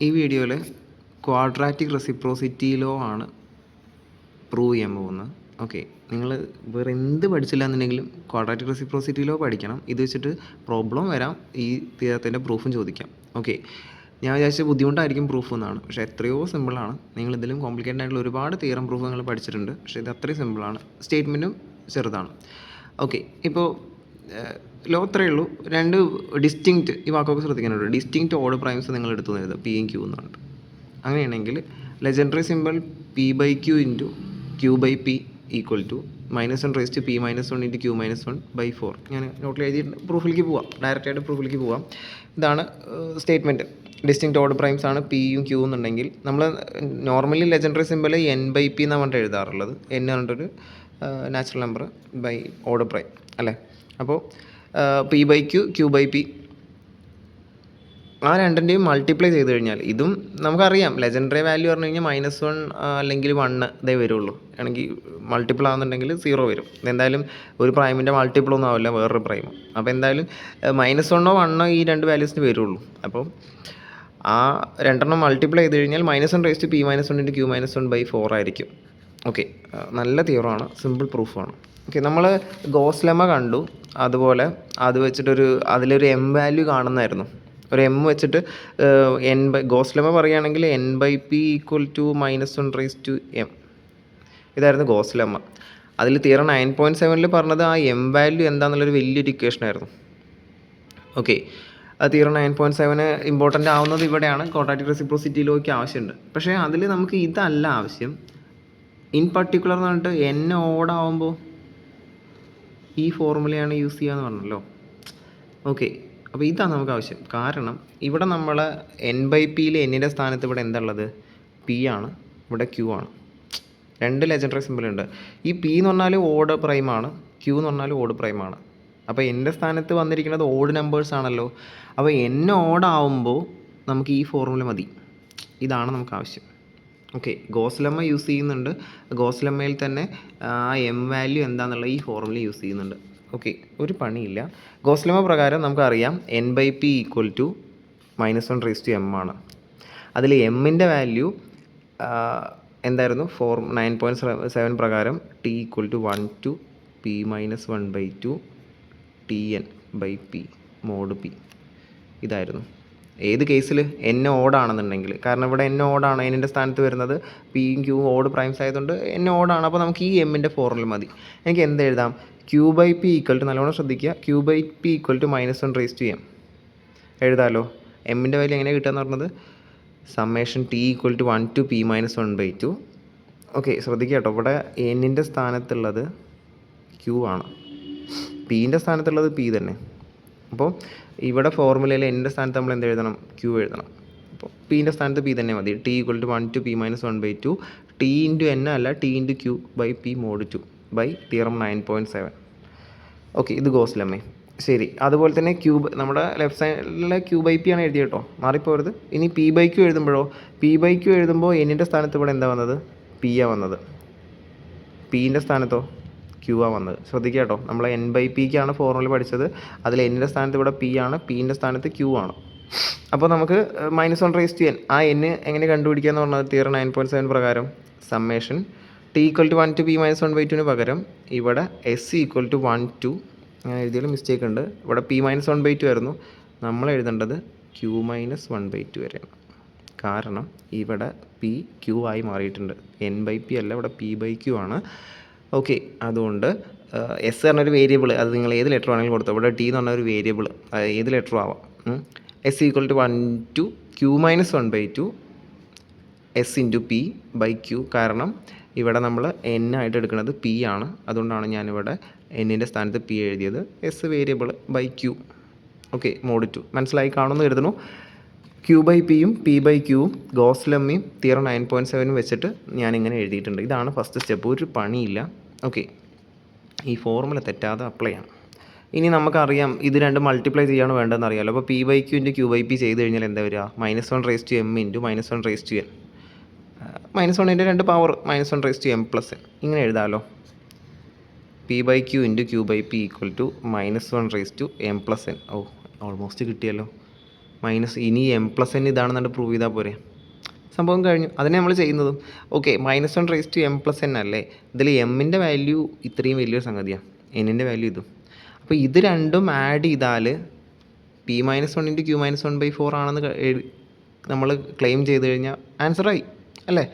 ഈ വീഡിയോയിൽ quadratic reciprocity law ആണ് പ്രൂവ് ചെയ്യാൻ പോകുന്നത്. ഓക്കെ, നിങ്ങൾ വേറെ എന്ത് പഠിച്ചില്ല എന്നുണ്ടെങ്കിലും ക്വാഡ്രാറ്റിക് റെസിപ്രോസിറ്റി ലോ പഠിക്കണം. ഇത് വെച്ചിട്ട് പ്രോബ്ലം വരാം, ഈ തിയറത്തിൻ്റെ പ്രൂഫും ചോദിക്കാം. ഓക്കെ, ഞാൻ വിചാരിച്ച ബുദ്ധിമുട്ടായിരിക്കും പ്രൂഫ് എന്നാണ്, പക്ഷേ എത്രയോ സിമ്പിളാണ്. നിങ്ങൾ ഇതിലും കോംപ്ലിക്കേറ്റഡ് ആയിട്ടുള്ള ഒരുപാട് തിയറം പ്രൂഫ് നിങ്ങൾ പഠിച്ചിട്ടുണ്ട്, പക്ഷേ ഇത് അത്രയും സിമ്പിളാണ്. സ്റ്റേറ്റ്മെൻറ്റും ചെറുതാണ്. ഓക്കെ, ഇപ്പോൾ ലോ അത്രയേ ഉള്ളൂ. രണ്ട് ഡിസ്റ്റിങ്ക്റ്റ്, ഈ വാക്കൊക്കെ ശ്രദ്ധിക്കാനുണ്ട്, ഡിസ്റ്റിങ്ക്റ്റ് ഓഡ് പ്രൈംസ് നിങ്ങൾ എടുത്തു എഴുതുക, പി യും ക്യൂ എന്നുണ്ട്. അങ്ങനെയാണെങ്കിൽ Legendre symbol p by q into q by p equal to -1/p-1/q-1/4. ഞാൻ നോട്ടിൽ എഴുതിയിട്ട് പ്രൂഫിലേക്ക് പോവാം, ഡയറക്റ്റായിട്ട് പ്രൂഫിലേക്ക് പോവാം. ഇതാണ് സ്റ്റേറ്റ്മെൻറ്റ്. ഡിസ്റ്റിങ്ക്റ്റ് ഓഡ് പ്രൈംസ് ആണ് പി യും ക്യൂ എന്നുണ്ടെങ്കിൽ നമ്മൾ നോർമലി ലെജൻഡറി സിമ്പിൾ n/p എന്നാണ് പറഞ്ഞിട്ട് എഴുതാറുള്ളത്. n പറഞ്ഞിട്ടൊരു natural number by odd prime അല്ലേ. അപ്പോൾ p by q, q by p, ആ രണ്ടിൻ്റെയും മൾട്ടിപ്ലൈ ചെയ്ത് കഴിഞ്ഞാൽ, ഇതും നമുക്കറിയാം ലെജൻഡറി വാല്യൂ പറഞ്ഞു കഴിഞ്ഞാൽ -1 അല്ലെങ്കിൽ 1 ഇതേ വരുള്ളൂ. ആണെങ്കിൽ മൾട്ടിപ്പിൾ ആകുന്നുണ്ടെങ്കിൽ 0 വരും. ഇതെന്തായാലും ഒരു പ്രൈമിൻ്റെ മൾട്ടിപ്പിൾ ഒന്നും ആവില്ല വേറൊരു പ്രൈം. അപ്പോൾ എന്തായാലും -1 1 ഈ രണ്ട് വാല്യൂസിന് വരുള്ളൂ. അപ്പോൾ ആ രണ്ടെണ്ണം മൾട്ടിപ്ലൈ ചെയ്ത് കഴിഞ്ഞാൽ -1/p-1/q-1/4 ആയിരിക്കും. ഓക്കെ, നല്ല തിയറമാണ്, സിമ്പിൾ പ്രൂഫാണ്. ഓക്കെ, നമ്മൾ ഗോസ് ലെമ്മ കണ്ടു. അതുപോലെ അത് വെച്ചിട്ടൊരു അതിലൊരു എം വാല്യൂ കാണുന്നതായിരുന്നു. ഒരു എം വെച്ചിട്ട് ഗോസ് ലെമ്മ പറയുകയാണെങ്കിൽ n/p = -1/m ഇതായിരുന്നു ഗോസ് ലെമ്മ. അതിൽ തിയറം 9.7 പറഞ്ഞത് ആ എം വാല്യൂ എന്താണെന്നുള്ളൊരു വലിയൊരു ഇക്വേഷനായിരുന്നു. ഓക്കെ, ആ തിയറം 9.7 ഇമ്പോർട്ടൻ്റ് ആവുന്നത് ഇവിടെയാണ്. ക്വാഡ്രാറ്റിക് റെസിപ്രോസിറ്റി ലോയ്ക്ക് ആവശ്യമുണ്ട്. പക്ഷേ അതിൽ നമുക്ക് ഇതല്ല ആവശ്യം. ഇൻ പർട്ടിക്കുലർ എന്ന് പറഞ്ഞിട്ട് n ഓഡ് ആവുമ്പോൾ ഈ ഫോർമുലയാണ് യൂസ് ചെയ്യാന്ന് പറഞ്ഞല്ലോ. ഓക്കെ, അപ്പോൾ ഇതാണ് നമുക്ക് ആവശ്യം. കാരണം ഇവിടെ നമ്മൾ n/pയിൽ എന്നിൻ്റെ സ്ഥാനത്ത് ഇവിടെ എന്താ ഉള്ളത്? പി ആണ്, ഇവിടെ ക്യൂ ആണ്. രണ്ട് ലെജൻഡറി സിമ്പിളുണ്ട്. ഈ പി എന്ന് പറഞ്ഞാൽ ഓഡ് പ്രൈമാണ്, ക്യൂ എന്ന് പറഞ്ഞാൽ ഓഡ് പ്രൈമാണ്. അപ്പോൾ എൻ്റെ സ്ഥാനത്ത് വന്നിരിക്കുന്നത് ഓഡ് നമ്പേഴ്സ് ആണല്ലോ. അപ്പോൾ n ഓഡ് ആവുമ്പോൾ നമുക്ക് ഈ ഫോർമുല മതി. ഇതാണ് നമുക്ക് ആവശ്യം. ഓക്കെ, ഗോസ് ലെമ്മ യൂസ് ചെയ്യുന്നുണ്ട്. ഗോസ് ലെമ്മയിൽ തന്നെ ആ എം വാല്യൂ എന്താണെന്നുള്ള ഈ ഫോർമുല യൂസ് ചെയ്യുന്നുണ്ട്. ഓക്കെ, ഒരു പണിയില്ല. ഗോസ് ലെമ്മ പ്രകാരം നമുക്കറിയാം n/p = -1/m ആണ്. അതിൽ എമ്മിൻ്റെ വാല്യൂ എന്തായിരുന്നു? 9.7 പ്രകാരം t = 1/p-1/2 tn/p mod p ഇതായിരുന്നു. ഏത് കേസിൽ n ഓടാണെന്നുണ്ടെങ്കിൽ, കാരണം ഇവിടെ n ഓടാണ്, എന്നിൻ്റെ സ്ഥാനത്ത് വരുന്നത് പിയും ക്യൂ ഓഡ് പ്രൈംസ് ആയതുകൊണ്ട് n ഓടാണ്. അപ്പോൾ നമുക്ക് ഈ എമ്മിൻ്റെ ഫോർമുല മതി. എനിക്ക് എന്ത് എഴുതാം? q/p നല്ലോണം ശ്രദ്ധിക്കുക, q/p = -1/m എഴുതാമല്ലോ. എമ്മിൻ്റെ വാല്യൂ എങ്ങനെ കിട്ടുകയെന്ന് പറഞ്ഞത് t = 1/p-1/2. ഓക്കെ, ശ്രദ്ധിക്കുക കേട്ടോ, ഇവിടെ എന്നിൻ്റെ സ്ഥാനത്തുള്ളത് q ആണ്, പീൻ്റെ സ്ഥാനത്തുള്ളത് p തന്നെ. അപ്പോൾ ഇവിടെ ഫോർമുലയിൽ എൻ്റെ സ്ഥാനത്ത് നമ്മൾ എന്ത് എഴുതണം? ക്യൂ എഴുതണം. അപ്പോൾ പീൻ്റെ സ്ഥാനത്ത് പി തന്നെ മതി. t = 1/p-1/2 t × n അല്ല, t × q/p mod 2 by theorem 9.7. Okay, ഇത് ഗോസ് ലെമ്മ. ശരി, അതുപോലെ തന്നെ നമ്മുടെ ലെഫ്റ്റ് സൈഡിലെ q/p ആണ് എഴുതിയത് കേട്ടോ, മാറിപ്പോരുത്. ഇനി p/q എഴുതുമ്പോഴോ, p/q എഴുതുമ്പോൾ എന്നിൻ്റെ സ്ഥാനത്ത് ഇവിടെ എന്താ വന്നത്? p ആ വന്നത്. പീൻ്റെ സ്ഥാനത്തോ ക്യൂ ആ വന്നത്. ശ്രദ്ധിക്കുക കേട്ടോ, നമ്മൾ n/pക്കാണ് ഫോർമുല പഠിച്ചത്. അതിൽ എന്നിൻ്റെ സ്ഥാനത്ത് ഇവിടെ p ആണ്, പീൻ്റെ സ്ഥാനത്ത് ക്യൂ ആണ്. അപ്പോൾ നമുക്ക് -1/n ആ n എങ്ങനെ കണ്ടുപിടിക്കുക എന്ന് പറഞ്ഞത് തിയറം 9.7 പ്രകാരം t = 1/p-1/2 പകരം ഇവിടെ s = 1/2. ഞാൻ എഴുതിയാൽ മിസ്റ്റേക്ക് ഉണ്ട്, ഇവിടെ p-1/2 ആയിരുന്നു, നമ്മൾ എഴുതേണ്ടത് q-1/2 വരെയാണ്. കാരണം ഇവിടെ p q ആയി മാറിയിട്ടുണ്ട്. n/p അല്ല, ഇവിടെ p/q ആണ്. ഓക്കെ, അതുകൊണ്ട് എസ് പറഞ്ഞൊരു വേരിയബിൾ, അത് നിങ്ങൾ ഏത് ലെറ്റർ ആണെങ്കിലും കൊടുത്തോ. ഇവിടെ ടി എന്ന് പറഞ്ഞൊരു വേരിയബിൾ, ഏത് ലെറ്ററും ആവാം. s = 1/q-1/2 s × p/q. കാരണം ഇവിടെ നമ്മൾ n ആയിട്ട് എടുക്കുന്നത് p ആണ്, അതുകൊണ്ടാണ് ഞാനിവിടെ എന്നിൻ്റെ സ്ഥാനത്ത് p എഴുതിയത്. s variable by q. Okay, mod 2 മനസ്സിലായി കാണുമെന്ന് കരുതുന്നു. q/pയും p/qവും ഗോസ് ലെമ്മയും തിയറം 9.7 വെച്ചിട്ട് ഞാനിങ്ങനെ എഴുതിയിട്ടുണ്ട്. ഇതാണ് ഫസ്റ്റ് സ്റ്റെപ്പ്, ഒരു പണിയില്ല. ഓക്കെ, ഈ ഫോർമുല തെറ്റാതെ അപ്ലൈ ചെയ്യണം. ഇനി നമുക്കറിയാം ഇത് രണ്ട് മൾട്ടിപ്ലൈ ചെയ്യാണ് വേണ്ടതെന്ന് അറിയാമല്ലോ. അപ്പോൾ p/q × q/p ചെയ്ത് കഴിഞ്ഞാൽ എന്താ വരിക? -1/m × -1/n. -1ൻ്റെ രണ്ട് പവർ -1/m + n ഇങ്ങനെ എഴുതാമല്ലോ. p/q × q/p = -1/m + n. ഓ, ഓൾമോസ്റ്റ് കിട്ടിയല്ലോ. മൈനസ് ഇനി എം പ്ലസ് എൻ ഇതാണെന്നുണ്ട് പ്രൂവ് ചെയ്താൽ പോരെ, സംഭവം കഴിഞ്ഞു. അതിനെ നമ്മൾ ചെയ്യുന്നതും ഓക്കെ -1 അല്ലേ. ഇതിൽ എമ്മിൻ്റെ വാല്യൂ ഇത്രയും വലിയൊരു സംഗതിയാണ്, എന്നിൻ്റെ വാല്യൂ ഇതും. അപ്പോൾ ഇത് രണ്ടും ആഡ് ചെയ്താൽ p-1 × q-1/4 ആണെന്ന് നമ്മൾ ക്ലെയിം ചെയ്ത് കഴിഞ്ഞാൽ ആൻസറായി അല്ലേ.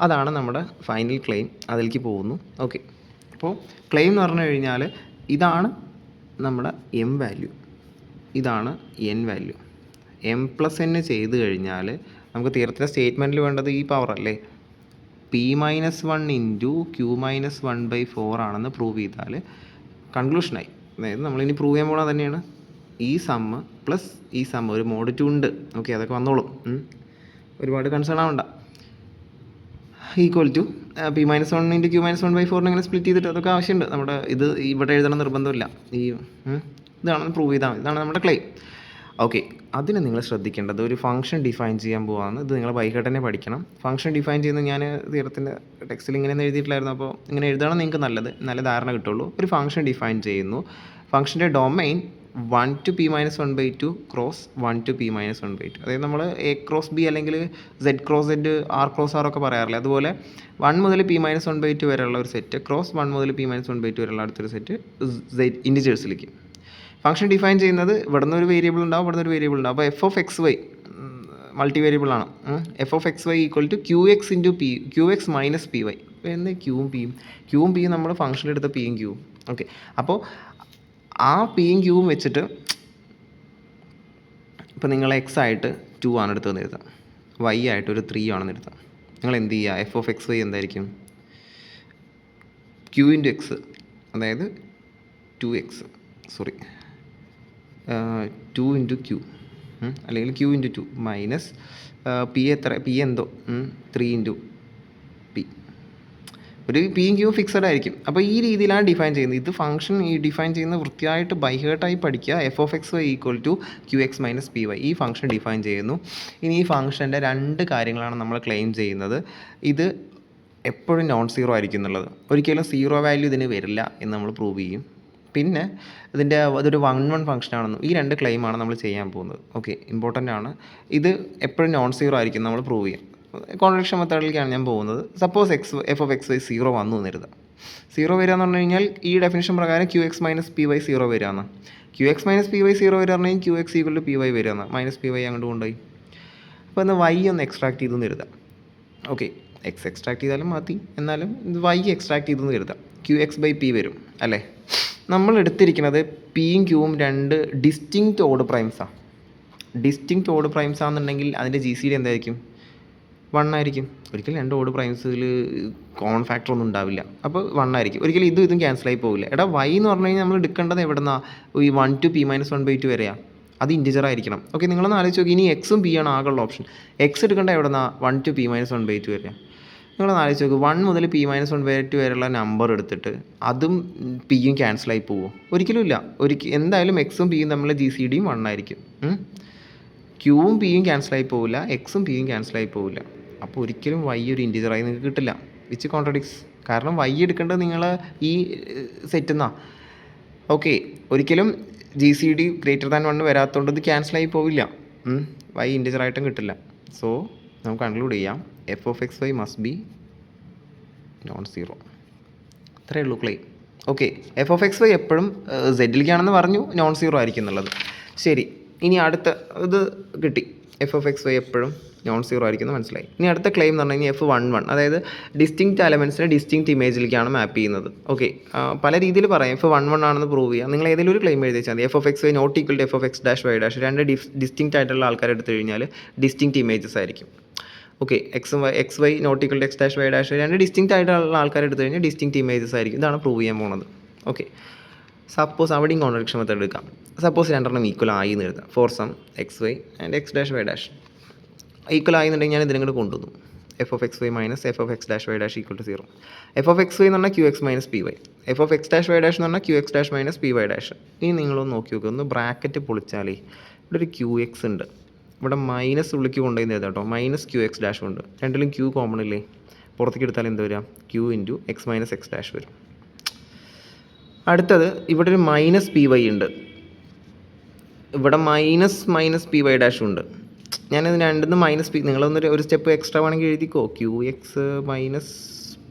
അതാണ് നമ്മുടെ ഫൈനൽ ക്ലെയിം, അതിലേക്ക് പോകുന്നു. ഓക്കെ, അപ്പോൾ ക്ലെയിം എന്ന് പറഞ്ഞു കഴിഞ്ഞാൽ ഇതാണ് നമ്മുടെ എം വാല്യൂ, ഇതാണ് N value. M plus N ചെയ്ത് കഴിഞ്ഞാൽ നമുക്ക് തീർച്ചയായും സ്റ്റേറ്റ്മെൻറ്റിൽ വേണ്ടത് ഈ പവർ അല്ലേ, p-1 × q-1/4 ആണെന്ന് പ്രൂവ് ചെയ്താൽ കൺക്ലൂഷനായി. അതായത് നമ്മളിനി പ്രൂവ് ചെയ്യാൻ പോകുന്നത് തന്നെയാണ് ഈ സമ്മ് പ്ലസ് ഈ സമ്മ്, ഒരു മോഡ് 2 ഉണ്ട്. ഓക്കെ, അതൊക്കെ വന്നോളും, ഒരുപാട് കൺസേൺ ആവണ്ട. ഈക്വൽ ടു p-1 × q-1/4 ഇങ്ങനെ സ്പ്ലിറ്റ് ചെയ്തിട്ട് അതൊക്കെ ആവശ്യമുണ്ട്. നമ്മുടെ ഇത് ഇവിടെ എഴുതണം നിർബന്ധമില്ല, ഈ ഇതാണ് പ്രൂവ് ചെയ്താൽ മതി. ഇതാണ് നമ്മുടെ ക്ലെയിം. ഓക്കെ, അതിന് നിങ്ങൾ ശ്രദ്ധിക്കേണ്ടത് ഒരു ഫംഗ്ഷൻ ഡിഫൈൻ ചെയ്യാൻ പോകാമെന്ന്. ഇത് നിങ്ങൾ ബൈ ഹാർട്ട് തന്നെ പഠിക്കണം. ഫംഗ്ഷൻ ഡിഫൈൻ ചെയ്യുന്നത് ഞാൻ തീരത്തിൻ്റെ ടെക്സ്റ്റിൽ ഇങ്ങനെയൊന്നും എഴുതിയിട്ടില്ലായിരുന്നു, അപ്പോൾ ഇങ്ങനെ എഴുതണം നിങ്ങൾക്ക് നല്ല ധാരണ കിട്ടുള്ളൂ. ഒരു ഫംഗ്ഷൻ ഡിഫൈൻ ചെയ്യുന്നു, ഫംഗ്ഷൻ്റെ domain 1 to p-1/2 cross 1 to p-1/2. അതായത് നമ്മൾ a ക്രോസ് b അല്ലെങ്കിൽ z cross z, r cross r ഒക്കെ പറയാറില്ല, അതുപോലെ 1 മുതൽ p-1/2 വരെയുള്ള ഒരു സെറ്റ് ക്രോസ് 1 മുതൽ p-1/2 വരെയുള്ള അടുത്തൊരു സെറ്റ് z ഇൻറ്റിജേഴ്സിലേക്ക്. ഫംഗ്ഷൻ ഡിഫൈൻ ചെയ്യുന്നത് ഇവിടുന്ന് ഒരു വേരിയബിൾ ഉണ്ടാവും, ഇവിടുന്ന് ഒരു വേരിയബിൾ ഉണ്ടാവും. അപ്പോൾ f(x, y) മൾട്ടി വേരിയബിൾ ആണ്. f(x, y) = qx × p, qx - py. എന്ന് ക്യൂവും പിയും നമ്മൾ ഫംഗ്ഷനിൽ എടുത്ത പിയും ക്യൂവും. ഓക്കെ, അപ്പോൾ ആ പിയും ക്യൂവും വെച്ചിട്ട് ഇപ്പോൾ നിങ്ങൾ x ആയിട്ട് 2 ആണ് എടുത്തതെന്ന് എഴുതാം, y ആയിട്ട് ഒരു 3 ആണെന്ന് എഴുതാം. നിങ്ങൾ എന്ത് ചെയ്യുക, f(x, y) എന്തായിരിക്കും, q × x, അതായത് 2x, 2 × q, അല്ലെങ്കിൽ q × 2 മൈനസ് p എന്തോ 3 × p. ഒരു പിയും ക്യൂവും ഫിക്സഡ് ആയിരിക്കും. അപ്പോൾ ഈ രീതിയിലാണ് ഡിഫൈൻ ചെയ്യുന്നത്. ഇത് ഫംഗ്ഷൻ ഈ ഡിഫൈൻ ചെയ്യുന്ന വൃത്തിയായിട്ട് ബൈഹേർട്ടായി പഠിക്കുക. f(x, y) = qx - py. ഈ ഫംഗ്ഷൻ ഡിഫൈൻ ചെയ്യുന്നു. ഇനി ഈ ഫംഗ്ഷൻ്റെ 2 കാര്യങ്ങളാണ് നമ്മൾ ക്ലെയിം ചെയ്യുന്നത്. ഇത് എപ്പോഴും നോൺ സീറോ ആയിരിക്കും എന്നുള്ളത്, ഒരിക്കലും സീറോ വാല്യൂ ഇതിന് വരില്ല എന്ന് നമ്മൾ പ്രൂവ് ചെയ്യും. പിന്നെ അതൊരു 1-1 ഫംഗ്ഷനാണെന്നും, ഈ 2 ക്ലെയിമാണ് നമ്മൾ ചെയ്യാൻ പോകുന്നത്. ഓക്കെ, ഇമ്പോർട്ടൻ്റ് ആണ്. ഇത് എപ്പോഴും നോൺ സീറോ ആയിരിക്കും നമ്മൾ പ്രൂവ് ചെയ്യാം. കോൺട്രഡിക്ഷൻ മെത്തേഡിലേക്കാണ് ഞാൻ പോകുന്നത്. സപ്പോസ് f(x, y) 0 വന്നു എന്നിരുതാം. 0 വരിക എന്ന് പറഞ്ഞു കഴിഞ്ഞാൽ ഈ ഡെഫിനിഷൻ പ്രകാരം qx - py 0 വരികയാണ്. qx - py 0 വരിക പറഞ്ഞാൽ qx = py വരികയാണ്, -py അങ്ങോട്ട് കൊണ്ടുപോയി. അപ്പോൾ ഒന്ന് y ഒന്ന് എക്സ്ട്രാക്ട് ചെയ്തു എഴുതാം. ഓക്കെ, x എക്സ്ട്രാക്ട് ചെയ്താലും മതി, എന്നാലും y എക്സ്ട്രാക്ട് ചെയ്തു എഴുതാം. qx/p വരും അല്ലേ. നമ്മൾ എടുത്തിരിക്കുന്നത് പിയും ക്യൂവും 2 ഡിസ്റ്റിങ്ക്റ്റ് ഓഡ് പ്രൈംസാണ്. ഡിസ്റ്റിങ്ക്റ്റ് ഓഡ് പ്രൈംസ് ആണെന്നുണ്ടെങ്കിൽ അതിൻ്റെ GCD എന്തായിരിക്കും, 1 ആയിരിക്കും. ഒരിക്കലും 2 ഓഡ് പ്രൈംസിൽ കോമൺ ഫാക്ടർ ഒന്നും ഉണ്ടാവില്ല, അപ്പോൾ 1 ആയിരിക്കും. ഒരിക്കലും ഇതും ക്യാൻസലായി പോകില്ല. എടാ y എന്ന് പറഞ്ഞു കഴിഞ്ഞാൽ നമ്മൾ എടുക്കേണ്ടത് എവിടെന്നാണ്, ഈ 1 to p-1/2 വരെയാണ്, അത് ഇൻറ്റിജർ ആയിരിക്കണം. ഓക്കെ, നിങ്ങളൊന്ന് ആലോചിച്ച് നോക്കി, ഇനി എക്സും പി ആണ് ആകെയുള്ള ഓപ്ഷൻ. എക്സ് എടുക്കേണ്ട എവിടെന്നാണ്, 1 to p-1/2 വരെയാണ്. നിങ്ങളൊന്ന് ആലോചിച്ച് നോക്ക്, 1 മുതൽ p-1/2 വരെയുള്ള നമ്പർ എടുത്തിട്ട് അതും പിയും ക്യാൻസലായി പോവുമോ, ഒരിക്കലും ഇല്ല. എന്തായാലും എക്സും പിയും തമ്മിലുള്ള GCDയും 1 ആയിരിക്കും. ക്യൂവും പിയും ക്യാൻസലായി പോവില്ല, എക്സും പിയും ക്യാൻസലായി പോവില്ല. അപ്പോൾ ഒരിക്കലും y ഒരു ഇൻറ്റിജറായി നിങ്ങൾക്ക് കിട്ടില്ല, വിച്ച് കോൺട്രഡിക്സ്. കാരണം y എടുക്കേണ്ടത് നിങ്ങൾ ഈ സെറ്റിൽ നിന്നാണ്. ഓക്കെ, ഒരിക്കലും GCD >1 വരാത്തതുകൊണ്ട് ഇത് ക്യാൻസലായി പോവില്ല, y ഇൻറ്റിജറായിട്ടും കിട്ടില്ല. സോ നമുക്ക് കൺക്ലൂഡ് ചെയ്യാം, f(x, y) must be non zero. അത്രയേ ഉള്ളൂ ക്ലെയിം. ഓക്കെ, f(x, y) എപ്പോഴും z-ലേക്കാണെന്ന് പറഞ്ഞു, നോൺ സീറോ ആയിരിക്കും എന്നുള്ളത്. ശരി, ഇനി അടുത്ത ഇത് കിട്ടി, f(x, y) എപ്പോഴും നോൺ സീറോ ആയിരിക്കും മനസ്സിലായി. ഇനി അടുത്ത ക്ലെയിം എന്ന് പറഞ്ഞു കഴിഞ്ഞാൽ f(11), അതായത് ഡിസ്റ്റിങ്ക്റ്റ് എലമെൻസിനെ ഡിസ്റ്റിങ്ക്റ്റ് ഇമേജിലേക്കാണ് മാപ്പ് ചെയ്യുന്നത്. ഓക്കെ, പല രീതിയിൽ പറയാം. f(11) ആണെന്ന് പ്രൂവ് ചെയ്യാം. നിങ്ങൾ ഏതെങ്കിലും ഒരു ക്ലെയിം എഴുതി വെച്ചാൽ മതി. f(x, y) ≠ f(x', y', 2 distinct ആയിട്ടുള്ള ആൾക്കാരെ എടുത്തു കഴിഞ്ഞാൽ ഡിസ്റ്റിങ്ക്റ്റ് ഇമേജസ് ആയിരിക്കും. Okay, x, y ≠ x', y', 2 distinct ആയിട്ടുള്ള ആൾക്കാരെ എടുത്തു കഴിഞ്ഞാൽ ഡിസ്റ്റിങ്ക്റ്റ് ഇമേജസ് ആയിരിക്കും. ഇതാണ് പ്രൂവ് ചെയ്യാൻ പോകുന്നത്. ഓക്കെ, സപ്പോസ് അവിടെയും കോൺട്രഡിക്ഷൻ മെത്തേഡ് എടുക്കാം. സപ്പോസ് 2 ഈക്വൽ ആയി എന്ന് എഴുതാം. For some x, y and x', y' equal ആയി എന്നുണ്ടെങ്കിൽ ഞാൻ ഇതിനെ കൊണ്ടുവന്നു. f(x, y) - f(x', y' = 0. f(x, y) എന്ന് പറഞ്ഞാൽ qx - py, f(x', y' എന്ന് പറഞ്ഞാൽ qx' - py'. ഇനി നിങ്ങളൊന്ന് നോക്കി നോക്കുക, ഒന്ന് ബ്രാക്കറ്റ് പൊളിച്ചാലേ ഇവിടെ ഒരു qx ഉണ്ട്, ഇവിടെ മൈനസ് ഉള്ളിലേക്ക് കൊണ്ടുപോയി എഴുതാം കേട്ടോ, -qx' ഉണ്ട്. രണ്ടിലും q കോമൺ ഇല്ലേ, പുറത്തേക്ക് എടുത്താൽ എന്ത് വരിക, q × x - x' വരും. അടുത്തത് ഇവിടെ ഒരു -py ഉണ്ട്, ഇവിടെ മൈനസ് പി വൈ ഡാഷും ഉണ്ട്. ഞാനിത് രണ്ടിൽ നിന്ന് മൈനസ് പി, നിങ്ങളൊന്ന് ഒരു സ്റ്റെപ്പ് എക്സ്ട്രാ വേണമെങ്കിൽ എഴുതിക്കോ. Q X minus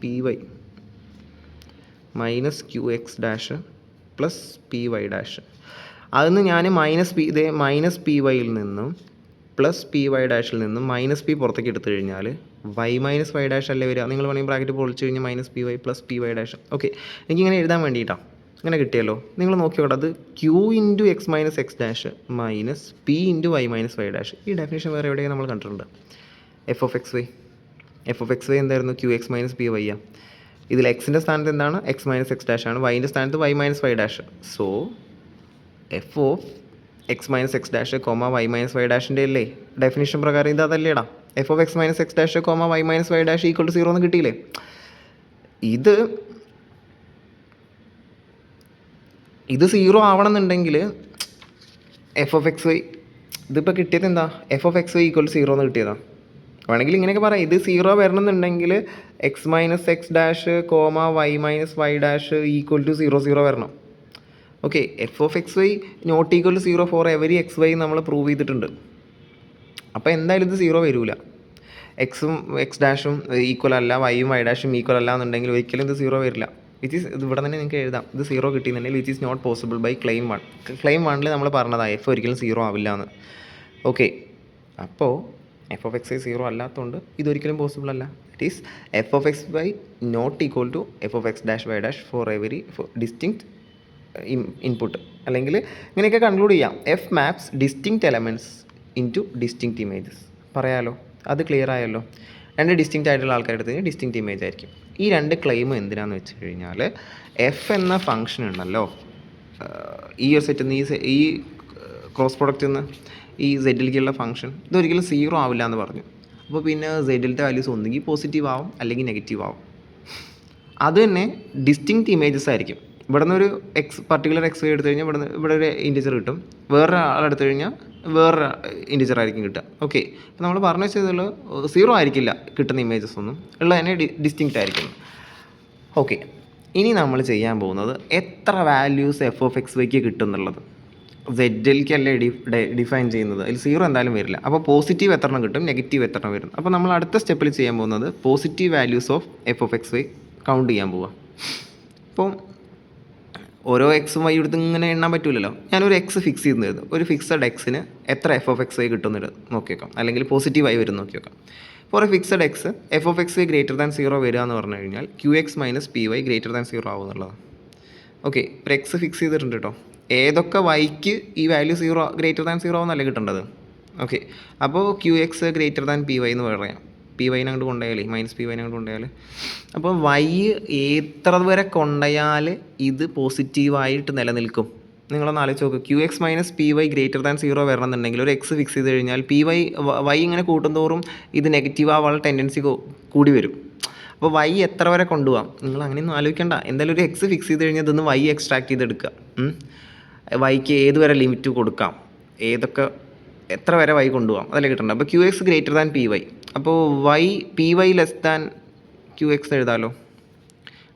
P Y minus Q X dash plus P Y dash. അതിന്ന് ഞാൻ മൈനസ് പി വൈയിൽ നിന്നും പ്ലസ് പി വൈ ഡാഷിൽ നിന്നും മൈനസ് പി പുറത്തേക്ക് എടുത്തു കഴിഞ്ഞാൽ വൈ മൈനസ് വൈ ഡാഷ് അല്ലേ വരിക. നിങ്ങൾ വേണമെങ്കിൽ ബ്രാക്കറ്റ് പൊളിച്ച് കഴിഞ്ഞാൽ minus P y plus P Y dash. Okay, എനിക്കിങ്ങനെ എഴുതാൻ വേണ്ടിയിട്ടാണ് അങ്ങനെ കിട്ടിയല്ലോ. നിങ്ങൾ നോക്കിയോട്ടെ, അത് q into x minus X dash minus p into y minus Y dash. ഈ ഡെഫിനേഷൻ വേറെ എവിടെയാണ് നമ്മൾ കണ്ടിട്ടുണ്ട്? എഫ് ഓഫ് എക്സ് വൈ എന്തായിരുന്നു? Q X minus P y ആ. ഇതിൽ എക്സിൻ്റെ സ്ഥാനത്ത് എന്താണ്? എക്സ് മൈനസ് എക്സ് ഡാഷ് ആണ്. വൈൻ്റെ സ്ഥാനത്ത് Y minus Y dash. So F of X minus X dash comma Y minus Y ഡാഷിൻ്റെ അല്ലേ ഡെഫിനേഷൻ പ്രകാരം ഇത് അതല്ലേടാ. F of X minus X dash comma Y minus Y dash equal to 0 എന്ന് കിട്ടിയില്ലേ? ഇത് 0 ആവണമെന്നുണ്ടെങ്കിൽ എഫ് ഓഫ് എക്സ് വൈ, ഇതിപ്പോൾ കിട്ടിയത് എന്താ? F of X Y equal to 0 എന്ന് കിട്ടിയതാണ്. വേണമെങ്കിൽ ഇങ്ങനെയൊക്കെ പറയാം, ഇത് 0 വരണമെന്നുണ്ടെങ്കിൽ X minus X dash comma Y minus Y dash equal to 0 വരണം. Okay, f of X y not equal to 0 for every x y നമ്മൾ പ്രൂവ് ചെയ്തിട്ടുണ്ട്. അപ്പോൾ എന്തായാലും ഇത് 0 വരില്ല. എക്സും എക്സ് ഡാഷും ഈക്വൽ അല്ല, വൈയും വൈ ഡാഷും ഈക്വൽ അല്ല എന്നുണ്ടെങ്കിൽ ഒരിക്കലും ഇത് 0 വരില്ല. ഇത് ഇവിടെ തന്നെ നിങ്ങൾക്ക് എഴുതാം, ഇത് 0 കിട്ടിയെന്നുണ്ടെങ്കിൽ which is not possible by claim 1. Claim 1 നമ്മൾ പറഞ്ഞതാണ് എഫ് ഒരിക്കലും 0 ആവില്ല എന്ന്. ഓക്കെ, അപ്പോൾ എഫ് ഓഫ് എക്സ് വൈ 0 അല്ലാത്തതുകൊണ്ട് ഇതൊരിക്കലും പോസിബിൾ അല്ല. It is f of X y not equal to f of x dash y dash for every distinct input. അല്ലെങ്കിൽ ഇങ്ങനെയൊക്കെ കൺക്ലൂഡ് ചെയ്യാം, f maps distinct elements into distinct images. പറയാലോ, അത് clear ആയല്ലോ. രണ്ട് ഡിസ്റ്റിങ്ക്റ്റ് ആയിട്ടുള്ള ആൾക്കാരുടെ അടുത്ത് കഴിഞ്ഞാൽ ഡിസ്റ്റിങ്ക്റ്റ് ഇമേജ് ആയിരിക്കും. ഈ രണ്ട് ക്ലെയിം എന്തിനാന്ന് വെച്ച് കഴിഞ്ഞാൽ എഫ് എന്ന ഫംഗ്ഷൻ ഉണ്ടല്ലോ, ഈ ഒരു സെറ്റിൽ നിന്ന് ഈ ക്രോസ് പ്രൊഡക്റ്റിൽ നിന്ന് ഈ സെഡിലേക്കുള്ള ഫംഗ്ഷൻ ഇതൊരിക്കലും 0 ആവില്ല എന്ന് പറഞ്ഞു. അപ്പോൾ പിന്നെ സെഡിലത്തെ വാല്യൂസ് ഒന്നുകിൽ പോസിറ്റീവ് ആവും അല്ലെങ്കിൽ നെഗറ്റീവ് ആവും. അത് തന്നെ ഡിസ്റ്റിങ്ക്റ്റ് ഇമേജസ് ആയിരിക്കും. ഇവിടെ നിന്ന് ഒരു പർട്ടിക്കുലർ എക്സ് വൈ എടുത്തു കഴിഞ്ഞാൽ ഇവിടെ ഒരു ഇൻറ്റിജർ കിട്ടും, വേറെ ആളെടുത്തു കഴിഞ്ഞാൽ വേറെ ഇൻറ്റിജർ ആയിരിക്കും കിട്ടുക. ഓക്കെ, അപ്പോൾ നമ്മൾ പറഞ്ഞു വെച്ചതിൽ 0 ആയിരിക്കില്ല കിട്ടുന്ന ഇമേജസ് ഒന്നും, ഉള്ള തന്നെ ഡിസ്റ്റിങ്ക്റ്റ് ആയിരിക്കും. ഓക്കെ, ഇനി നമ്മൾ ചെയ്യാൻ പോകുന്നത് എത്ര വാല്യൂസ് എഫ് ഓഫ് എക്സ് വൈക്ക് കിട്ടും എന്നുള്ളത്. സെഡിലേക്കല്ലേ ഡിഫൈൻ ചെയ്യുന്നത്, അതിൽ 0 എന്തായാലും വരില്ല. അപ്പോൾ പോസിറ്റീവ് എത്രണ്ണം കിട്ടും, നെഗറ്റീവ് എത്രണ്ണം വരും. അപ്പോൾ നമ്മൾ അടുത്ത സ്റ്റെപ്പിൽ ചെയ്യാൻ പോകുന്നത് positive values of F of X y count ചെയ്യാൻ പോവുക. അപ്പോൾ ഓരോ എക്സും വൈ എടുത്ത് ഇങ്ങനെ എണ്ണാൻ പറ്റില്ലല്ലോ. ഞാനൊരു എക്സ് ഫിക്സ് ചെയ്യുന്നത്, ഒരു ഫിക്സഡ് എക്സിന് എത്ര എഫ് ഓഫ് എക്സ് വൈ കിട്ടുന്നത് നോക്കി വെക്കാം, അല്ലെങ്കിൽ പോസിറ്റീവ് ആയി വരും നോക്കി വെക്കാം. For a fixed x f of X Y greater than 0 വരിക എന്ന് പറഞ്ഞു കഴിഞ്ഞാൽ q X minus P y greater than 0 ആവും എന്നുള്ളതാണ്. ഓക്കെ, ഒരു എക്സ് ഫിക്സ് ചെയ്തിട്ടുണ്ട് കേട്ടോ. ഏതൊക്കെ വൈക്ക് ഈ വാല്യൂ 0 ഗ്രേറ്റർ ദാൻ 0 എന്നല്ലേ കിട്ടേണ്ടത്. ഓക്കെ, അപ്പോൾ Q X greater than P y എന്ന് പറയാം. പി വൈനെ അങ്ങോട്ട് കൊണ്ടുപോയാൽ മൈനസ് പി വൈനെ അങ്ങോട്ട് കൊണ്ടുപോയാൽ, അപ്പോൾ വൈ എത്ര വരെ കൊണ്ടുപോയാൽ ഇത് പോസിറ്റീവായിട്ട് നിലനിൽക്കും. നിങ്ങളൊന്ന് ആലോചിച്ച് നോക്ക്. Q X minus P y greater than 0 വരണമെന്നുണ്ടെങ്കിൽ ഒരു എക്സ് ഫിക്സ് ചെയ്ത് കഴിഞ്ഞാൽ വൈ ഇങ്ങനെ കൂട്ടുന്തോറും ഇത് നെഗറ്റീവ് ആവാനുള്ള ടെൻഡൻസി കൂടി വരും. അപ്പോൾ വൈ എത്ര വരെ കൊണ്ടുപോകാം, നിങ്ങൾ അങ്ങനെയൊന്നും ആലോചിക്കേണ്ട. എന്തായാലും ഒരു എക്സ് ഫിക്സ് ചെയ്ത് കഴിഞ്ഞാൽ ഇതൊന്ന് വൈ എക്സ്ട്രാക്ട് ചെയ്തെടുക്കുക. വൈക്ക് ഏതുവരെ ലിമിറ്റ് കൊടുക്കാം, എത്ര വരെ വൈ കൊണ്ടുപോകാം, അതല്ലേ കിട്ടേണ്ടത്. അപ്പോൾ Q X greater than P Y, അപ്പോൾ P Y less than Q X എഴുതാമല്ലോ.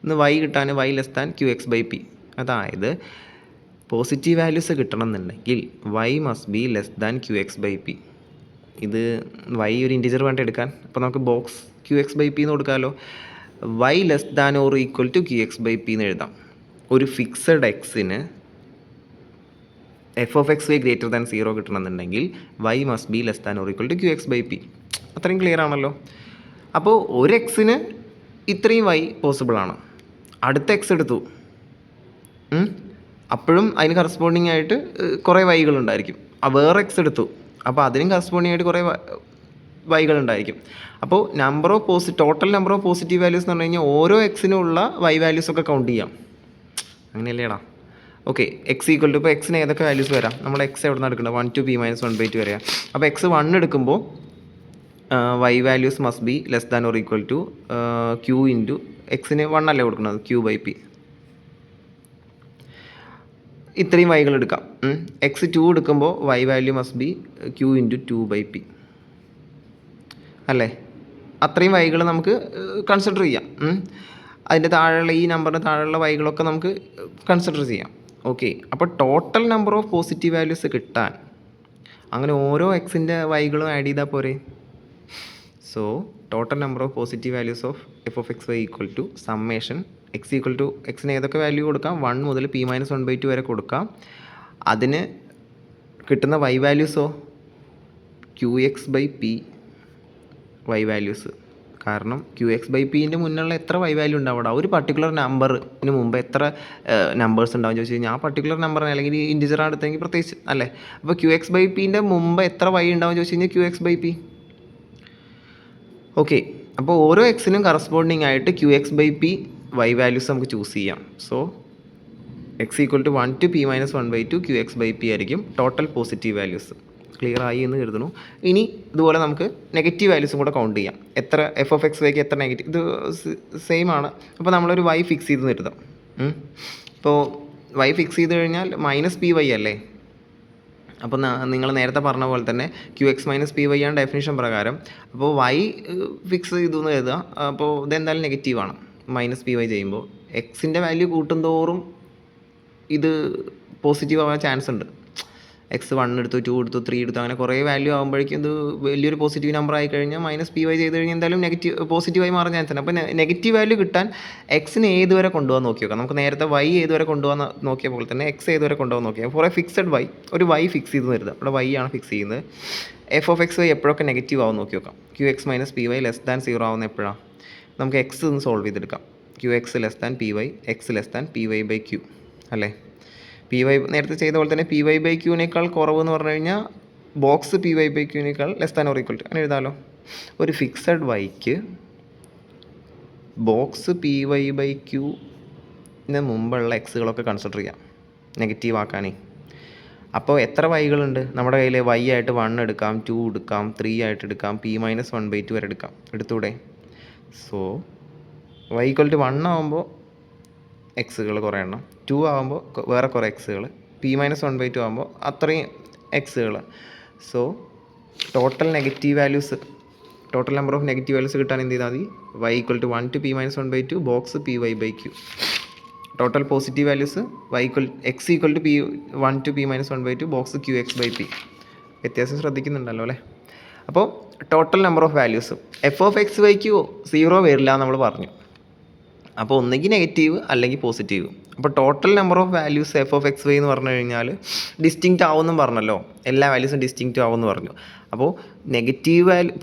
ഇന്ന് വൈ കിട്ടാൻ Y less than Q X by P. അതായത് പോസിറ്റീവ് വാല്യൂസ് കിട്ടണമെന്നുണ്ടെങ്കിൽ Y must be less than Q X by P. ഇത് Y ഒരു integer വേണ്ട എടുക്കാൻ, അപ്പോൾ നമുക്ക് box Q X by P എന്ന് കൊടുക്കാമല്ലോ. Y less than or equal to Q X by P എന്ന് എഴുതാം. ഒരു ഫിക്സഡ് എക്സിന് F of X Y greater than 0 കിട്ടണമെന്നുണ്ടെങ്കിൽ Y must be less than or equal to Q X by P. അത്രയും clear ആണല്ലോ. അപ്പോൾ ഒരു എക്സിന് ഇത്രയും വൈ പോസിബിളാണ്. അടുത്ത എക്സ് എടുത്തു, അപ്പോഴും അതിന് കറസ്പോണ്ടിങ് ആയിട്ട് കുറേ വൈകളുണ്ടായിരിക്കും. വേറെ എക്സ് എടുത്തു, അപ്പോൾ അതിനും കറസ്പോണ്ടിങ് ആയിട്ട് കുറേ വൈകളുണ്ടായിരിക്കും. അപ്പോൾ total number of positive values എന്ന് പറഞ്ഞു കഴിഞ്ഞാൽ ഓരോ എക്സിനുള്ള വൈ വാല്യൂസൊക്കെ കൗണ്ട് ചെയ്യാം. അങ്ങനെയല്ലേടാ. ഓക്കെ, എക്സ് ഈക്വൽ ടു, ഇപ്പോൾ എക്സിന് ഏതൊക്കെ വാല്യൂസ് വരാം, നമ്മൾ എക്സ് എവിടെ നിന്ന് എടുക്കുന്നത്, 1 to p - 1/2 വരെയാ. അപ്പോൾ എക്സ് 1 എടുക്കുമ്പോൾ y values must be less than or equal to q into എക്സിന് 1 അല്ലേ കൊടുക്കുന്നത്, ക്യൂ ബൈ പി. ഇത്രയും വൈകൾ എടുക്കാം. എക്സ് 2 എടുക്കുമ്പോൾ y value must be q into 2/p അല്ലേ. അത്രയും വൈകൾ നമുക്ക് കൺസിഡർ ചെയ്യാം. അതിൻ്റെ താഴെയുള്ള ഈ നമ്പറിന് താഴെയുള്ള വൈകളൊക്കെ നമുക്ക് കൺസിഡർ ചെയ്യാം. ഓക്കെ, അപ്പോൾ total number of positive values കിട്ടാൻ അങ്ങനെ ഓരോ എക്സിൻ്റെ വൈകളും ആഡ് ചെയ്താൽ പോരെ. So total number of positive values of F of X Y equal to summation x equal to എക്സിന് ഏതൊക്കെ വാല്യൂ കൊടുക്കാം, 1 മുതൽ p-1/2 വരെ കൊടുക്കാം. അതിന് കിട്ടുന്ന വൈ വാല്യൂസോ QX/P വൈ വാല്യൂസ്. കാരണം QX/Pൻ്റെ മുന്നുള്ള എത്ര വൈ വാല്യൂ ഉണ്ടാവും അവിടെ, ഒരു പർട്ടിക്കുലർ നമ്പറിന് മുമ്പ് എത്ര നമ്പേഴ്സ് ഉണ്ടാവും ചോദിച്ചു കഴിഞ്ഞാൽ ആ പർട്ടിക്കുലർ നമ്പറിന് അല്ലെങ്കിൽ ഇൻറ്റിജർ എടുത്തെങ്കിൽ പ്രത്യേകിച്ച് അല്ലേ. അപ്പോൾ QX/Pൻ്റെ മുമ്പ് എത്ര വൈ ഉണ്ടാവും ചോദിച്ചു കഴിഞ്ഞാൽ QX/P. ഓക്കെ, അപ്പോൾ ഓരോ എക്സിനും കറസ്പോണ്ടിങ് ആയിട്ട് QX/P വൈ വാല്യൂസ് നമുക്ക് ചൂസ് ചെയ്യാം. So x equal to 1 to p-1/2 QX/P ആയിരിക്കും ടോട്ടൽ പോസിറ്റീവ് വാല്യൂസ്. ക്ലിയർ ആയി എന്ന് കരുതുന്നു. ഇനി ഇതുപോലെ നമുക്ക് നെഗറ്റീവ് വാല്യൂസും കൂടെ കൗണ്ട് ചെയ്യാം. എത്ര എഫ് ഓഫ് എക്സ് വൈക്ക് എത്ര നെഗറ്റീവ്, ഇത് സെയിം ആണ്. അപ്പോൾ നമ്മളൊരു വൈ ഫിക്സ് ചെയ്ത് നിർത്താം. ഇപ്പോൾ വൈ ഫിക്സ് ചെയ്ത് കഴിഞ്ഞാൽ -py അല്ലേ. അപ്പോൾ നിങ്ങൾ നേരത്തെ പറഞ്ഞ പോലെ തന്നെ QX-py ആണ് ഡെഫിനിഷൻ പ്രകാരം. അപ്പോൾ വൈ ഫിക്സ് ചെയ്തു എന്ന് കരുതുക. അപ്പോൾ ഇതെന്തായാലും നെഗറ്റീവാണ് -py ചെയ്യുമ്പോൾ. എക്സിൻ്റെ വാല്യൂ കൂട്ടും തോറും ഇത് പോസിറ്റീവ് ആവാൻ ചാൻസ് ഉണ്ട്. എക്സ് 1 എടുത്തു, 2 എടുത്തു, 3 എടുത്തു, അങ്ങനെ കുറേ വാല്യൂ ആകുമ്പോഴേക്കും ഇത് വലിയൊരു പോസിറ്റീവ് നമ്പർ ആയി കഴിഞ്ഞാൽ -py ചെയ്ത് കഴിഞ്ഞാൽ എന്തായാലും പോസിറ്റീവായി മാറാൻ ചാൻസ് ഉണ്ട്. അപ്പോൾ നെഗറ്റീവ് വാല്യൂ കിട്ടാൻ എക്സിന് ഏതുവരെ കൊണ്ടുപോകാൻ നോക്കി നോക്കാം. നമുക്ക് നേരത്തെ വൈ ഏതുവരെ കൊണ്ടുപോകാൻ നോക്കിയ പോലെ തന്നെ എക്സ് ഏതുവരെ കൊണ്ടുപോകാൻ നോക്കിയാൽ ഫോർ എ ഫിക്സഡ് വൈ, ഒരു വൈ ഫിക്സ് ചെയ്ത് വരുന്നത്. ഇവിടെ വൈ ആണ് ഫിക്സ് ചെയ്യുന്നത്. എഫ് ഓഫ് എക്സ് വൈ എപ്പോഴൊക്കെ നെഗറ്റീവ് ആവും നോക്കി നോക്കാം. QX-py <0 ആവുന്ന എപ്പോഴാണ്, നമുക്ക് എക്സ് ഒന്ന് സോൾവ് ചെയ്തെടുക്കാം. QX<py, x<py/q അല്ലേ. py നേരത്തെ ചെയ്ത പോലെ തന്നെ py/qനേക്കാൾ കുറവ് എന്ന് പറഞ്ഞു കഴിഞ്ഞാൽ ബോക്സ് py/qനേക്കാൾ << അങ്ങനെ എഴുതാമല്ലോ. ഒരു ഫിക്സഡ് വൈക്ക് ബോക്സ് py/qന് മുമ്പുള്ള എക്സുകളൊക്കെ കൺസിഡർ ചെയ്യാം നെഗറ്റീവ് ആക്കാനേ. അപ്പോൾ എത്ര വൈകളുണ്ട് നമ്മുടെ കയ്യിൽ? വൈ ആയിട്ട് 1 എടുക്കാം, 2 എടുക്കാം, 3 ആയിട്ട് എടുക്കാം, p-1/2 വരെ എടുക്കാം. എടുത്തൂടെ? സോ y = 1 ആകുമ്പോൾ എക്സുകൾ കുറേ എണ്ണം, 2 ആകുമ്പോൾ വേറെ കുറേ എക്സുകൾ, p-1/2 ആകുമ്പോൾ അത്രയും എക്സുകൾ. So total negative values, total number of negative values കിട്ടാൻ എന്ത് ചെയ്താൽ മതി? y = 1 to p-1/2 box py/q. Total positive values x = 1 to p-1/2 box QX/P. വ്യത്യാസം ശ്രദ്ധിക്കുന്നുണ്ടല്ലോ അല്ലേ. അപ്പോൾ total number of values F of X വൈക്ക് 0 വരില്ല നമ്മൾ പറഞ്ഞു. അപ്പോൾ ഒന്നുകിൽ നെഗറ്റീവ് അല്ലെങ്കിൽ പോസിറ്റീവ്. അപ്പോൾ total number of values F of X Y എന്ന് പറഞ്ഞു കഴിഞ്ഞാൽ ഡിസ്റ്റിങ്ക്റ്റ് ആവുമെന്നും പറഞ്ഞല്ലോ, എല്ലാ വാല്യൂസും ഡിസ്റ്റിങ്ക്റ്റ് ആവുമെന്ന് പറഞ്ഞു. അപ്പോൾ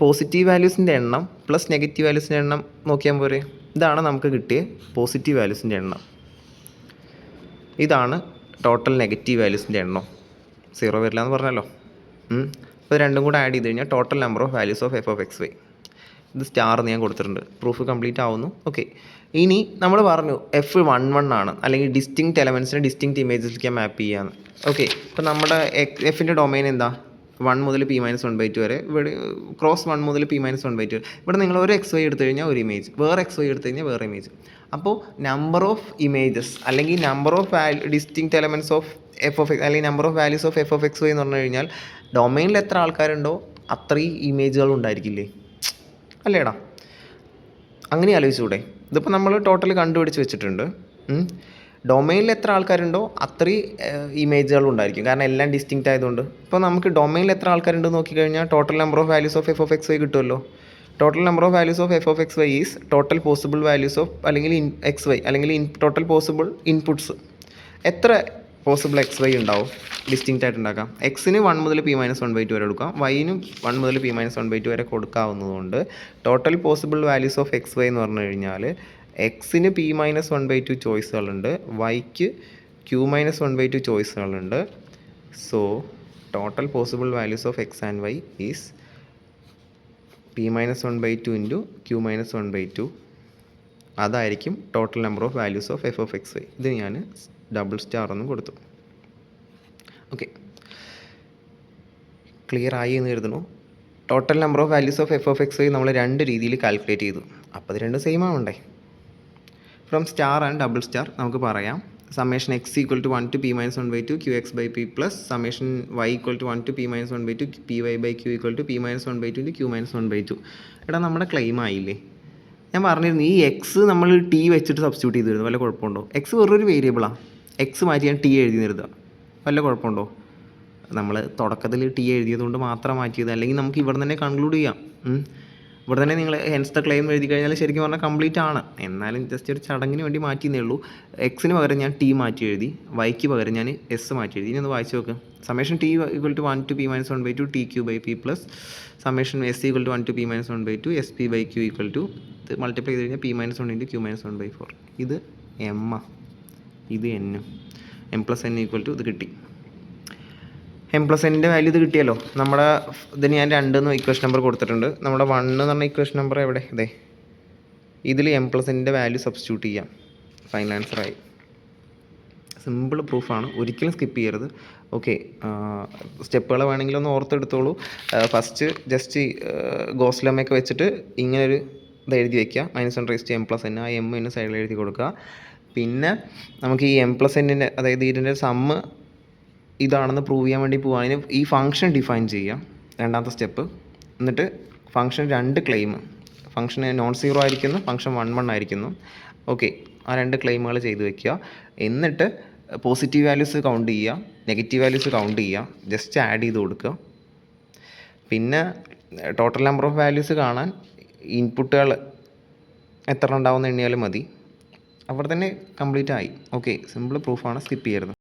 പോസിറ്റീവ് വാല്യൂസിൻ്റെ എണ്ണം പ്ലസ് നെഗറ്റീവ് വാല്യൂസിൻ്റെ എണ്ണം നോക്കിയാൽ പോരെ. ഇതാണ് നമുക്ക് കിട്ടിയ പോസിറ്റീവ് വാല്യൂസിൻ്റെ എണ്ണം. ഇതാണ് ടോട്ടൽ നെഗറ്റീവ് വാല്യൂസിൻ്റെ എണ്ണം. 0 വരില്ല എന്ന് പറഞ്ഞല്ലോ. അപ്പോൾ രണ്ടും കൂടെ ആഡ് ചെയ്ത് കഴിഞ്ഞാൽ total number of values of F of X Y. ഇത് സ്റ്റാർ ഞാൻ കൊടുത്തിട്ടുണ്ട്. പ്രൂഫ് കംപ്ലീറ്റ് ആവുന്നു. ഓക്കെ, ഇനി നമ്മൾ പറഞ്ഞു F11 ആണ്, അല്ലെങ്കിൽ ഡിസ്റ്റിങ്ക്റ്റ് എലമെൻറ്റ്സിനെ ഡിസ്റ്റിങ്ക്റ്റ് ഇമേജസിലേക്ക് മാപ്പ് ചെയ്യാന്ന്. ഓക്കെ, ഇപ്പോൾ നമ്മുടെ എഫിൻ്റെ ഡൊമൈൻ എന്താ? 1 മുതൽ p-1/2 വരെ. ഇവിടെ ക്രോസ് 1 മുതൽ p-1/2. ഇവിടെ നിങ്ങൾ ഒരു എക്സ് വൈ എടുത്തു കഴിഞ്ഞാൽ ഒരു ഇമേജ്, വേറെ എക്സ് വൈ എടുത്തു കഴിഞ്ഞാൽ വേറെ ഇമേജ്. അപ്പോൾ നമ്പർ ഓഫ് ഇമേജസ് അല്ലെങ്കിൽ number of distinct elements of F of X അല്ലെങ്കിൽ number of values of F of X Y എന്ന് പറഞ്ഞു കഴിഞ്ഞാൽ ഡൊമൈനിൽ എത്ര ആൾക്കാരുണ്ടോ അത്രയും ഇമേജുകൾ ഉണ്ടായിരിക്കില്ലേ, അല്ലേടാ? അങ്ങനെ ആലോചിച്ചൂടെ? ഇതിപ്പോൾ നമ്മൾ ടോട്ടൽ കണ്ടുപിടിച്ച് വെച്ചിട്ടുണ്ട്. ഡൊമൈനിൽ എത്ര ആൾക്കാരുണ്ടോ അത്രയും ഇമേജുകൾ ഉണ്ടായിരിക്കും, കാരണം എല്ലാം ഡിസ്റ്റിങ്ക്റ്റ് ആയതുകൊണ്ട്. ഇപ്പോൾ നമുക്ക് ഡൊമൈനിൽ എത്ര ആൾക്കാരുണ്ടെന്ന് നോക്കിക്കഴിഞ്ഞാൽ total number of values of F of X Y കിട്ടുമല്ലോ. Total number of values of F of X Y is total possible values of അല്ലെങ്കിൽ എക്സ് വൈ അല്ലെങ്കിൽ ടോട്ടൽ പോസിബിൾ ഇൻപുട്ട്സ്. എത്ര പോസിബിൾ എക്സ് വൈ ഉണ്ടാവും distinct ആയിട്ട് ഉണ്ടാക്കാം? എക്സിന് 1 മുതൽ p-1/2 വരെ കൊടുക്കാം, വൈനും 1 മുതൽ p-1/2 വരെ കൊടുക്കാവുന്നതുകൊണ്ട് total possible values of X Y എന്ന് പറഞ്ഞു കഴിഞ്ഞാൽ എക്സിന് p-1/2 ചോയ്സുകളുണ്ട്, വൈക്ക് q-1/2 ചോയ്സുകളുണ്ട്. So total possible values of X and Y is p-1/2 into q-1/2. അതായിരിക്കും total number of values of F of X Y. ഇത് ഞാൻ ഡബിൾ സ്റ്റാർ ഒന്നും കൊടുത്തു. ഓക്കെ, ക്ലിയർ ആയി എന്ന് കരുതുന്നു. Total number of values of F of X y നമ്മൾ 2 രീതിയിൽ കാൽക്കുലേറ്റ് ചെയ്തു. അപ്പോൾ അത് രണ്ടും സെയിം ആവണ്ടേ? From star and double star നമുക്ക് പറയാം summation x = 1 to p-1/2 QX/P plus summation y = 1 to p-1/2 py/q = p-1/2 into q-1/2. എടാ നമ്മുടെ ക്ലെയിം ആയില്ലേ? ഞാൻ പറഞ്ഞിരുന്നു ഈ എക്സ് നമ്മൾ ടി വെച്ചിട്ട് സബ്സ്റ്റിറ്റ്യൂട്ട് ചെയ്തിരുന്നു, വല്ല കുഴപ്പമുണ്ടോ? എക്സ് വേറൊരു വേരിയബിളാണ്. എക്സ് മാറ്റി ഞാൻ ടി എഴുതി നിർത്തുക. വല്ല കുഴപ്പമുണ്ടോ? നമ്മൾ തുടക്കത്തിൽ ടി എഴുതിയത് കൊണ്ട് മാത്രം മാറ്റിയത്. അല്ലെങ്കിൽ നമുക്ക് ഇവിടെ തന്നെ കൺക്ലൂഡ് ചെയ്യാം. ഇവിടെ തന്നെ നിങ്ങൾ ഹെൻസ് ദ ക്ലെയിം എഴുതി കഴിഞ്ഞാൽ ശരിക്കും പറഞ്ഞാൽ കംപ്ലീറ്റ് ആണ്. എന്നാലും ജസ്റ്റ് ഒരു ചടങ്ങിന് വേണ്ടി മാറ്റിയെന്നേ ഉള്ളൂ. എക്സിന് പകരം ഞാൻ ടി മാറ്റി എഴുതി, വൈക്ക് പകരം ഞാൻ എസ് മാറ്റി എഴുതി. ഇനി ഒന്ന് വായിച്ച് നോക്ക്. Summation t equal to 1 to p minus 1 by 2 t q by p plus summation s equal to 1 to p minus 1 by 2 s p by q equal to ഇത് മൾട്ടിപ്ലൈ ചെയ്ത് കഴിഞ്ഞാൽ p minus 1 into q minus 1 by 4. ഇത് M ആ, ഇത് എന്നും m plus n equal to ഇത് കിട്ടി. M plus എന്നിൻ്റെ വാല്യൂ ഇത് കിട്ടിയല്ലോ. നമ്മുടെ ഇതിന് ഞാൻ 2 ഇക്വേഷൻ നമ്പർ കൊടുത്തിട്ടുണ്ട്. നമ്മുടെ 1 എന്ന് പറഞ്ഞ ഇക്വേഷൻ നമ്പർ എവിടെ? അതെ, ഇതിൽ എം പ്ലസ് എന്നിൻ്റെ വാല്യൂ സബ്സ്റ്റിറ്റ്യൂട്ട് ചെയ്യാം. ഫൈനൽ ആൻസറായി. സിമ്പിൾ പ്രൂഫാണ്, ഒരിക്കലും സ്കിപ്പ് ചെയ്യരുത്. ഓക്കെ, സ്റ്റെപ്പുകൾ വേണമെങ്കിൽ ഒന്ന് ഓർത്തെടുത്തോളൂ. ഫസ്റ്റ് ജസ്റ്റ് ഗോസ്ലമ്മയൊക്കെ വെച്ചിട്ട് ഇങ്ങനൊരു ഇത് എഴുതി വയ്ക്കുക, -1 m+n. ആ എം ഇന്ന് സൈഡിൽ എഴുതി കൊടുക്കുക. പിന്നെ നമുക്ക് ഈ എം പ്ലസ് എന്നിൻ്റെ, അതായത് ഇതിൻ്റെ സമ്മ് ഇതാണെന്ന് പ്രൂവ് ചെയ്യാൻ വേണ്ടി പോവുകയാണെങ്കിൽ ഈ ഫംഗ്ഷൻ ഡിഫൈൻ ചെയ്യാം, രണ്ടാമത്തെ സ്റ്റെപ്പ്. എന്നിട്ട് function 2 claim, function non zero ആയിരിക്കുന്നു, ഫംഗ്ഷൻ 1 ആയിരിക്കുന്നു. ഓക്കെ, ആ 2 ക്ലെയിമുകൾ ചെയ്ത് വെക്കുക. എന്നിട്ട് പോസിറ്റീവ് വാല്യൂസ് കൗണ്ട് ചെയ്യുക, നെഗറ്റീവ് വാല്യൂസ് കൗണ്ട് ചെയ്യുക, ജസ്റ്റ് ആഡ് ചെയ്ത് കൊടുക്കുക. പിന്നെ ടോട്ടൽ നമ്പർ ഓഫ് വാല്യൂസ് കാണാൻ ഇൻപുട്ടുകൾ എത്ര ഉണ്ടാവുമെന്ന് എണ്ണിയാലും മതി. അവിടെ തന്നെ കംപ്ലീറ്റ് ആയി. ഓക്കെ, സിമ്പിൾ പ്രൂഫാണ്, സ്കിപ്പ് ചെയ്യരുത്.